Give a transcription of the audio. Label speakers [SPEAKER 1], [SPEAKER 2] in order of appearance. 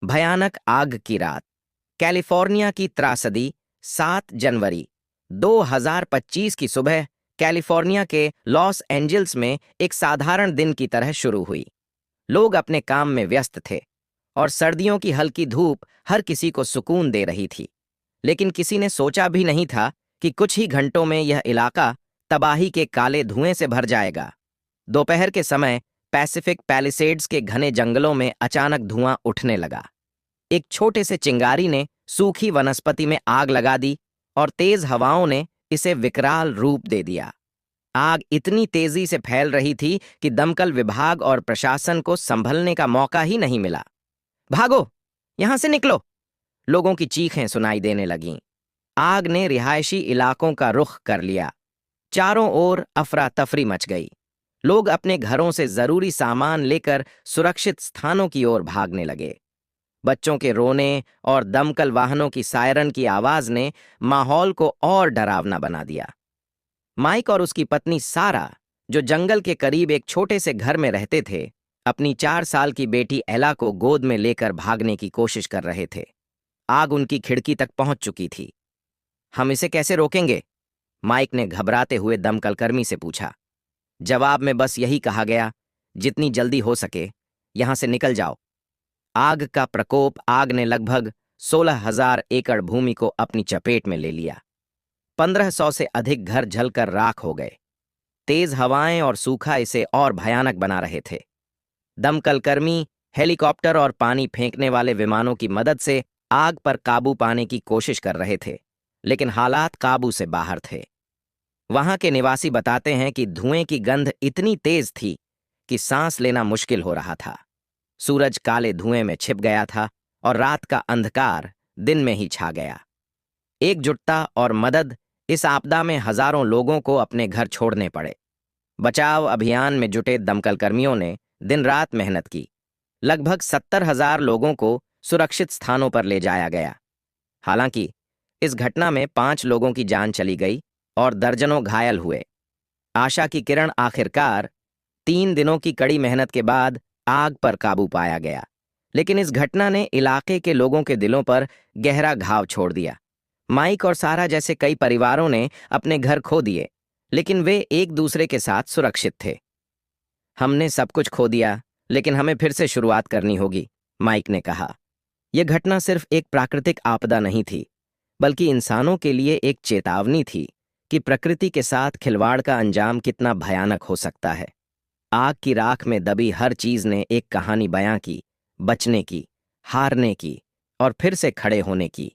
[SPEAKER 1] भयानक आग की रात। कैलिफोर्निया की त्रासदी। 7 जनवरी 2025 की सुबह कैलिफोर्निया के लॉस एंजल्स में एक साधारण दिन की तरह शुरू हुई। लोग अपने काम में व्यस्त थे और सर्दियों की हल्की धूप हर किसी को सुकून दे रही थी। लेकिन किसी ने सोचा भी नहीं था कि कुछ ही घंटों में यह इलाका तबाही के काले धुएं से भर जाएगा। दोपहर के समय पैसिफिक पैलिसेड्स के घने जंगलों में अचानक धुआं उठने लगा। एक छोटे से चिंगारी ने सूखी वनस्पति में आग लगा दी और तेज हवाओं ने इसे विकराल रूप दे दिया। आग इतनी तेजी से फैल रही थी कि दमकल विभाग और प्रशासन को संभलने का मौका ही नहीं मिला। भागो, यहां से निकलो! लोगों की चीखें सुनाई देने लगीं। आग ने रिहायशी इलाकों का रुख कर लिया। चारों ओर अफरा तफरी मच गई। लोग अपने घरों से जरूरी सामान लेकर सुरक्षित स्थानों की ओर भागने लगे। बच्चों के रोने और दमकल वाहनों की सायरन की आवाज ने माहौल को और डरावना बना दिया। माइक और उसकी पत्नी सारा, जो जंगल के करीब एक छोटे से घर में रहते थे, अपनी 4 साल की बेटी एला को गोद में लेकर भागने की कोशिश कर रहे थे। आग उनकी खिड़की तक पहुंच चुकी थी। हम इसे कैसे रोकेंगे? माइक ने घबराते हुए दमकलकर्मी से पूछा। जवाब में बस यही कहा गया, जितनी जल्दी हो सके यहां से निकल जाओ। आग का प्रकोप। आग ने लगभग 16,000 एकड़ भूमि को अपनी चपेट में ले लिया। 1500 से अधिक घर जलकर राख हो गए। तेज हवाएं और सूखा इसे और भयानक बना रहे थे। दमकलकर्मी हेलीकॉप्टर और पानी फेंकने वाले विमानों की मदद से आग पर काबू पाने की कोशिश कर रहे थे, लेकिन हालात काबू से बाहर थे। वहां के निवासी बताते हैं कि धुएं की गंध इतनी तेज थी कि सांस लेना मुश्किल हो रहा था। सूरज काले धुएं में छिप गया था और रात का अंधकार दिन में ही छा गया। एकजुटता और मदद। इस आपदा में हजारों लोगों को अपने घर छोड़ने पड़े। बचाव अभियान में जुटे दमकलकर्मियों ने दिन रात मेहनत की। लगभग 70,000 लोगों को सुरक्षित स्थानों पर ले जाया गया। हालांकि इस घटना में 5 लोगों की जान चली गई और दर्जनों घायल हुए। आशा की किरण। आखिरकार 3 दिनों की कड़ी मेहनत के बाद आग पर काबू पाया गया, लेकिन इस घटना ने इलाके के लोगों के दिलों पर गहरा घाव छोड़ दिया। माइक और सारा जैसे कई परिवारों ने अपने घर खो दिए, लेकिन वे एक दूसरे के साथ सुरक्षित थे। हमने सब कुछ खो दिया, लेकिन हमें फिर से शुरुआत करनी होगी, माइक ने कहा। यह घटना सिर्फ एक प्राकृतिक आपदा नहीं थी, बल्कि इंसानों के लिए एक चेतावनी थी कि प्रकृति के साथ खिलवाड़ का अंजाम कितना भयानक हो सकता है। आग की राख में दबी हर चीज ने एक कहानी बयां की, बचने की, हारने की और फिर से खड़े होने की।